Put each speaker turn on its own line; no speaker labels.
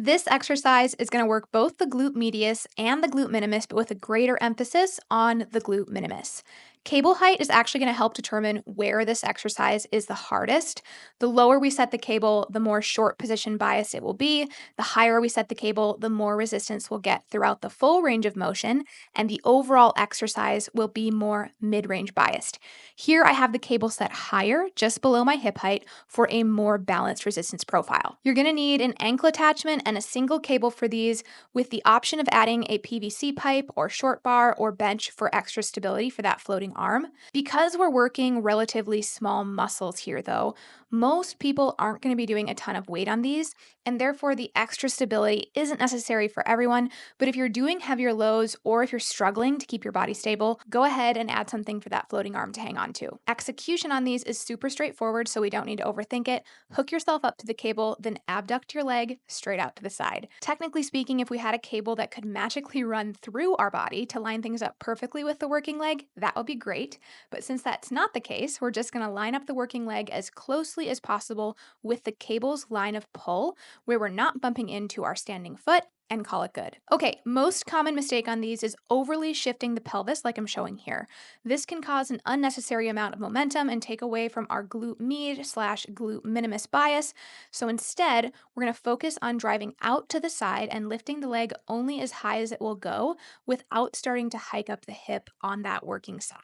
This exercise is going to work both the glute medius and the glute minimus, but with a greater emphasis on the glute minimus. Cable height is actually going to help determine where this exercise is the hardest. The lower we set the cable, the more short position bias it will be. The higher we set the cable, the more resistance we'll get throughout the full range of motion, and the overall exercise will be more mid-range biased. Here I have the cable set higher, just below my hip height, for a more balanced resistance profile. You're going to need an ankle attachment and a single cable for these, with the option of adding a PVC pipe or short bar or bench for extra stability for that floating arm. Because we're working relatively small muscles here, though, most people aren't going to be doing a ton of weight on these, and therefore the extra stability isn't necessary for everyone. But if you're doing heavier loads or if you're struggling to keep your body stable, go ahead and add something for that floating arm to hang on to. Execution on these is super straightforward, so we don't need to overthink it. Hook yourself up to the cable, then abduct your leg straight out to the side. Technically speaking, if we had a cable that could magically run through our body to line things up perfectly with the working leg, that would be great. But since that's not the case, we're just going to line up the working leg as closely as possible with the cable's line of pull, where we're not bumping into our standing foot, and call it good. Okay, most common mistake on these is overly shifting the pelvis like I'm showing here. This can cause an unnecessary amount of momentum and take away from our glute med / glute minimus bias. So instead, we're going to focus on driving out to the side and lifting the leg only as high as it will go without starting to hike up the hip on that working side.